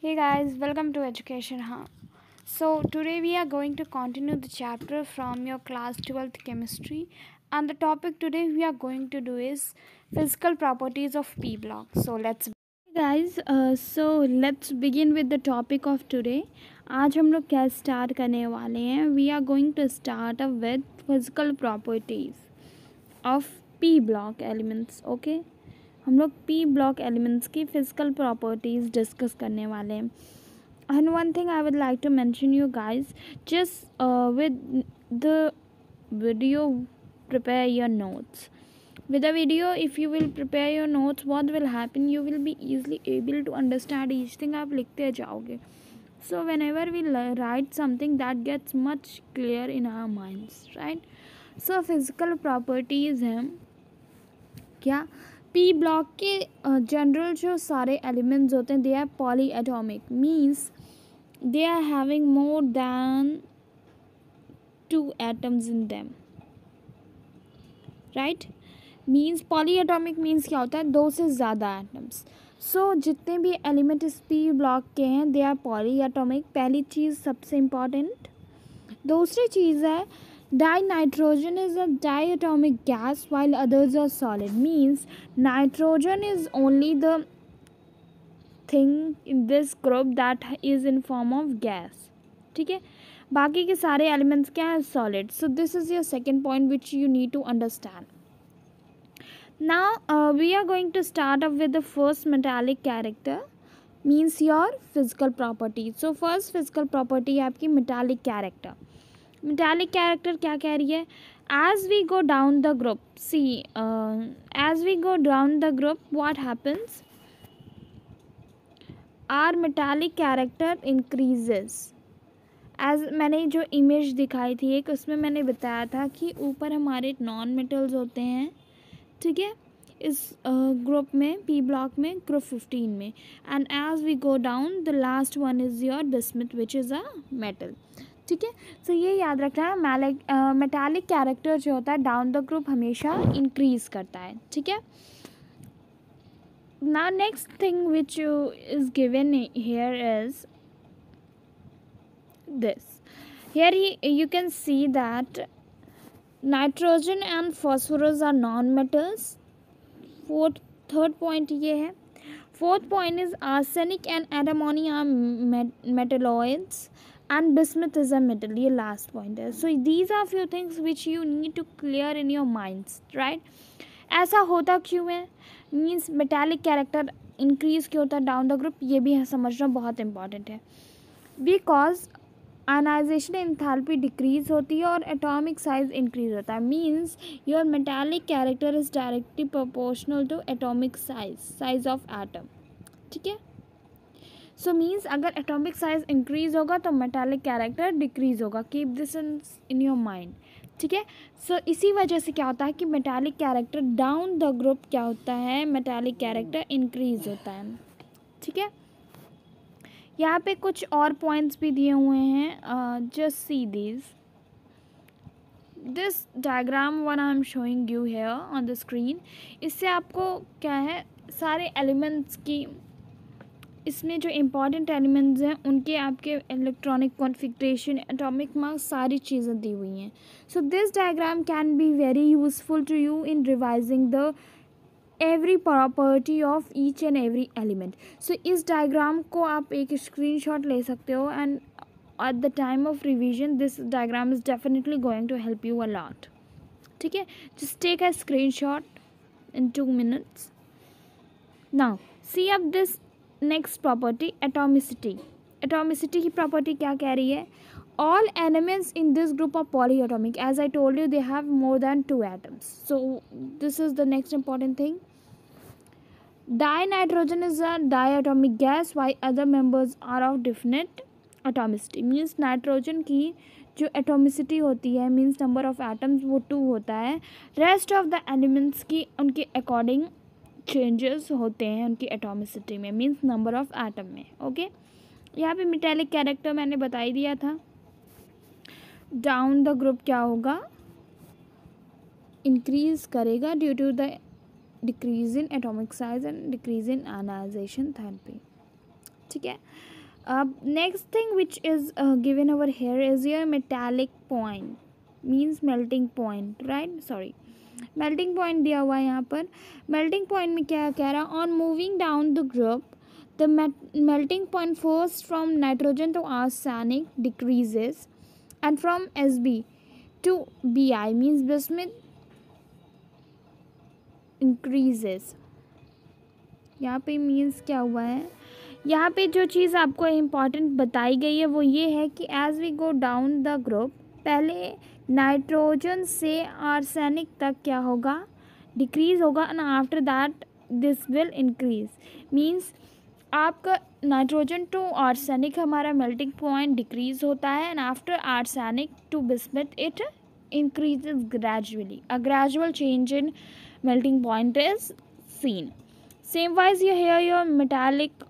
Hey guys, welcome to Education Huh. So today we are going to continue the chapter from your class 12th chemistry, and the topic today we are going to do is physical properties of P block. So let's begin with the topic of today. आज हम लोग क्या start करने वाले हैं? We are going to start up with physical properties of P block elements. Okay? हम लोग P block elements की physical properties डिस्कस करने वाले हैं. And one thing I would like to mention you guys, just with the video prepare your notes. With the video, if you will prepare your notes, what will happen? You will be easily able to understand each thing आप लिखते जाओगे. So whenever we write something, that gets much clear in our minds, right? So physical properties हैं क्या P block के general जो सारे elements होते हैं they are polyatomic means they are having more than 2 atoms in them right. Means polyatomic means क्या होता है? 2 से ज़्यादा एटम्स. सो जितने भी एलिमेंट इस पी ब्लॉक के हैं दे आर पॉली एटॉमिक. पहली चीज़ सबसे इम्पॉर्टेंट. दूसरी चीज़ है Dinitrogen is a diatomic gas while others are solid. Means nitrogen is only the thing in this group that is in form of gas. ठीक है, बाकी के सारे elements क्या है? Solid. So this is your second point which you need to understand. Now we are going to start up with the first metallic character means your physical property. So first physical property है आपकी metallic character. Metallic character क्या कह रही है? As we go down the group see as we go down the group what happens? Our metallic character increases. As मैंने जो image दिखाई थी एक, उसमें मैंने बताया था कि ऊपर हमारे नॉन मेटल्स होते हैं, ठीक है, इस ग्रुप में पी ब्लॉक में ग्रुप 15 में. And as we go down the last one is your bismuth which is a metal. ठीक है, सो ये याद रखना है. मेटालिक कैरेक्टर जो होता है डाउन द ग्रुप हमेशा इंक्रीज करता है. ठीक है. Now next thing which is given here is this. Here you can see that nitrogen and phosphorus are non-metals. Third point ये है. Fourth point is arsenic and antimony are metalloids and bismuth is a metal. ये last point है. So these are few things which you need to clear in your minds, right? ऐसा होता क्यों है? Means metallic character increase क्यों होता है down the group, ये भी समझना बहुत इंपॉर्टेंट है. बिकॉज आयनाइजेशन एंथैल्पी डिक्रीज होती है और एटॉमिक साइज इंक्रीज होता है. Means your metallic character is directly proportional to atomic size of atom. ठीक है. सो मीन्स अगर एटॉमिक साइज इंक्रीज होगा तो मेटालिक कैरेक्टर डिक्रीज होगा. Keep this in your mind. ठीक है. सो इसी वजह से क्या होता है कि metallic character down the group क्या होता है? मेटालिक कैरेक्टर इंक्रीज होता है. ठीक है. यहाँ पे कुछ और पॉइंट्स भी दिए हुए हैं. Just see this diagram one I am showing you here on the screen. इससे आपको क्या है सारे एलिमेंट्स की, इसमें जो इम्पॉर्टेंट एलिमेंट्स हैं उनके आपके इलेक्ट्रॉनिक कॉन्फ़िगरेशन, एटॉमिक मास, सारी चीज़ें दी हुई हैं. So this diagram can be very useful to you in revising the every property of each and every element. So इस डायग्राम को आप एक स्क्रीनशॉट ले सकते हो and at the time of revision this diagram is definitely going to help you a lot. ठीक है. Just take a screenshot in 2 minutes. Now see up this next property atomicity. Atomicity की property क्या कह रही है? All elements in this group of polyatomic. As I told you they have more than 2 atoms. So this is the next important thing. Dinitrogen is a diatomic gas why other members are of definite atomicity. Means nitrogen की जो atomicity होती है means number of atoms वो 2 होता है. Rest of the elements की उनके according changes होते हैं उनकी एटॉमिसिटी में मीन्स नंबर ऑफ एटम में. ओके. यहाँ पे मेटालिक कैरेक्टर मैंने बता ही दिया था. डाउन द ग्रुप क्या होगा? इंक्रीज करेगा due to the decrease in atomic size and decrease in ionisation therapy. ठीक है. Next thing which is given over here is your metallic point, means melting point, right? Sorry, melting point दिया हुआ है यहाँ पर. melting point में क्या कह रहा है? On moving down the group, the melting point first from nitrogen to arsenic decreases, and from Sb to Bi means bismuth increases. यहाँ पे मीन्स क्या हुआ है? यहाँ पे जो चीज़ आपको इम्पॉर्टेंट बताई गई है वो ये है कि as we go down the group, पहले नाइट्रोजन से आर्सेनिक तक क्या होगा? डिक्रीज़ होगा, and after that this will increase. Means आपका नाइट्रोजन टू आर्सेनिक हमारा मेल्टिंग पॉइंट डिक्रीज होता है, and after arsenic to bismuth it increases gradually. A gradual change in melting point is seen. Same wise ये here your metallic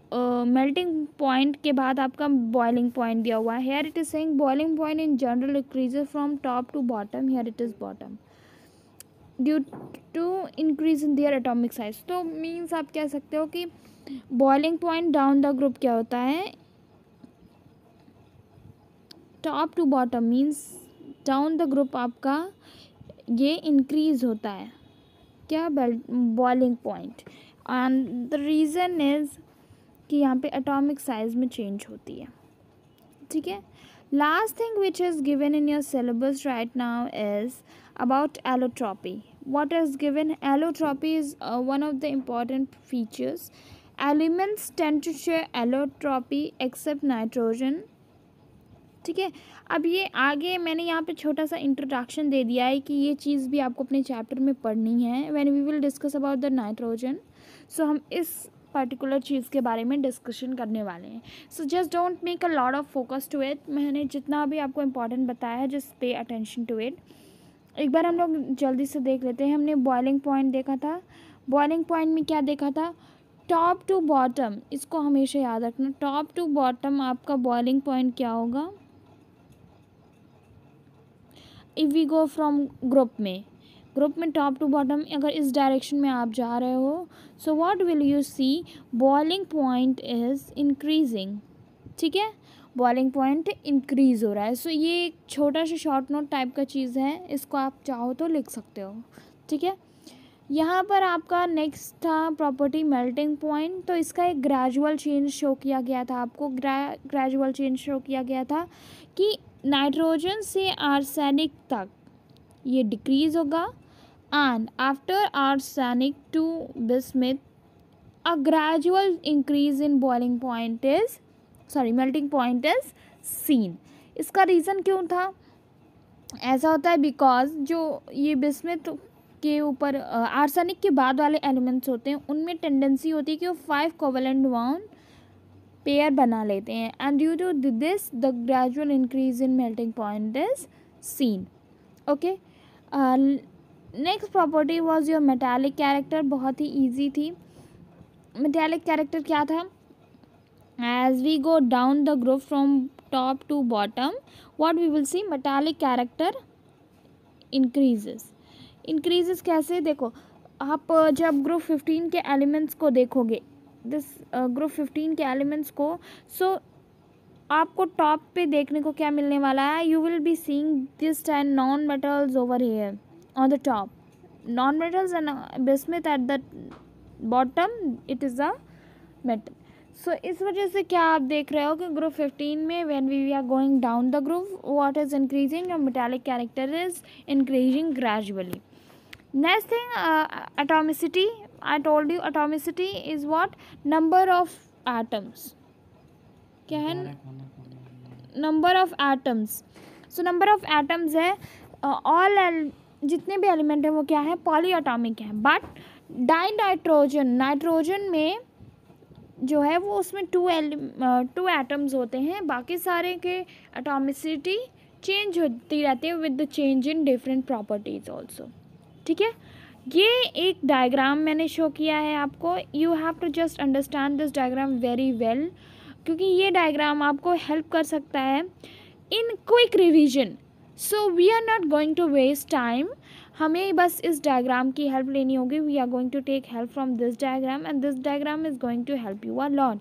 melting point के बाद आपका boiling point दिया हुआ है. Here it is saying boiling point in general increases from top to bottom. Here it is bottom due to increase in their atomic size. तो means आप कह सकते हो कि boiling point down the group क्या होता है? top to bottom means down the group आपका ये इंक्रीज होता है क्या? Boiling point. And the reason is कि यहाँ पे एटॉमिक साइज में चेंज होती है. ठीक है. Last thing which is given in your syllabus right now is about allotropy. What is given? Allotropy is one of the important features. Elements tend to share allotropy except nitrogen. ठीक है. अब ये आगे मैंने यहाँ पे छोटा सा इंट्रोडक्शन दे दिया है कि ये चीज़ भी आपको अपने चैप्टर में पढ़नी है when we will discuss about the nitrogen. So हम इस पर्टिकुलर चीज़ के बारे में डिस्कशन करने वाले हैं. So just don't make a lot of focus to it. मैंने जितना भी आपको इम्पॉर्टेंट बताया है just pay attention to it. एक बार हम लोग जल्दी से देख लेते हैं. हमने बॉइलिंग पॉइंट देखा था. बॉइलिंग पॉइंट में क्या देखा था? Top to bottom. इसको हमेशा याद रखना. टॉप टू बॉटम आपका बॉइलिंग पॉइंट क्या होगा? If we go from group में टॉप टू बॉटम अगर इस डायरेक्शन में आप जा रहे हो, so what will you see? Boiling point is increasing. ठीक है. बॉइलिंग पॉइंट इंक्रीज़ हो रहा है. सो ये एक छोटा सा शॉर्ट नोट टाइप का चीज़ है. इसको आप चाहो तो लिख सकते हो. ठीक है. यहाँ पर आपका नेक्स्ट था प्रॉपर्टी मेल्टिंग पॉइंट. तो इसका एक ग्रेजुअल चेंज शो किया गया था आपको. ग्रेजुअल चेंज शो किया गया था कि नाइट्रोजन से आर्सेनिक तक ये डिक्रीज होगा, and after arsenic to bismuth a gradual increase in boiling point is melting point is seen. इसका रीज़न क्यों था? ऐसा होता है बिकॉज जो ये बिस्मथ के ऊपर आर्सेनिक के बाद वाले एलिमेंट्स होते हैं उनमें टेंडेंसी होती है कि वो 5 कोवेलेंट बॉन्ड पेयर बना लेते हैं, and due to this the gradual increase in melting point is seen. Okay. Next property was your metallic character. बहुत ही इजी थी. मेटालिक कैरेक्टर क्या था? As we go down the group from top to bottom what we will see? Metallic character increases कैसे? देखो आप जब group 15 के एलिमेंट्स को देखोगे, दिस ग्रुप 15 के एलिमेंट्स को, सो आपको टॉप पे देखने को क्या मिलने वाला है? You will be seeing this 10 non metals over here on the top. Non metals and bismuth at the bottom it is a metal. So इस वजह से क्या आप देख रहे हो कि ग्रुप 15 में when we are going down the group what is increasing? Your metallic character is increasing gradually. Next thing, atomicity. I told you atomicity is what? Number of atoms. क्या है? Number of atoms. So number of atoms है all जितने भी element हैं वो क्या है? Polyatomic है. बट नाइट्रोजन में जो है वो उसमें 2 एटम्स होते हैं. बाकी सारे के एटॉमिसिटी चेंज होती रहती है with the change in different properties also. ठीक है. ये एक डायग्राम मैंने शो किया है आपको. You have to just understand this diagram very well, क्योंकि ये डायग्राम आपको हेल्प कर सकता है in quick revision. So we are not going to waste time. हमें बस इस डायग्राम की हेल्प लेनी होगी. We are going to take help from this diagram, and this diagram is going to help you a lot.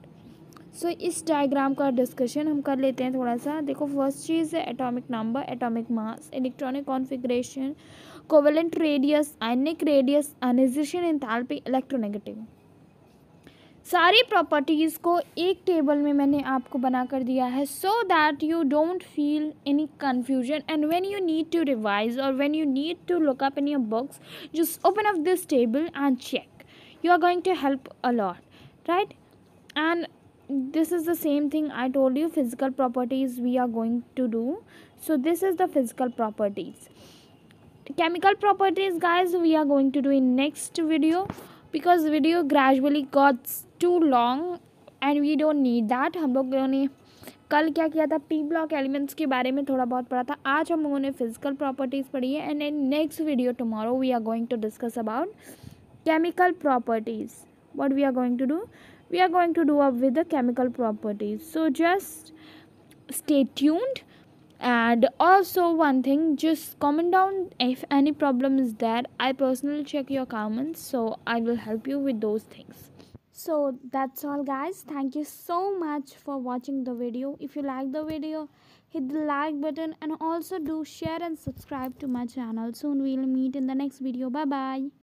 So इस diagram का discussion हम कर लेते हैं थोड़ा सा. देखो, फर्स्ट चीज़ है atomic number, atomic mass, electronic configuration, covalent radius, ionic radius, ionisation enthalpy, electronegative. सारी प्रॉपर्टीज़ को एक टेबल में मैंने आपको बना कर दिया है, so that you don't feel any confusion, and when you need to revise और when you need to look up in your books, just open up this table and check. You are going to help a lot, right? And this is the same thing I told you, physical properties we are going to do. So this is the physical properties. Chemical properties, guys, we are going to do in next video, because video gradually got too long and we don't need that. हम लोगों ने कल क्या किया था, P block elements के बारे में थोड़ा बहुत पढ़ा था. आज हम लोगों ने फिजिकल प्रॉपर्टीज़ पढ़ी है. And in next video tomorrow we are going to discuss about chemical properties. What we are going to do, we are going to do up with the chemical properties. So just stay tuned. And also one thing, just comment down if any problem is there. I personally check your comments, so I will help you with those things. So that's all, guys. Thank you so much for watching the video. If you like the video, hit the like button and also do share and subscribe to my channel. Soon we'll meet in the next video. Bye bye.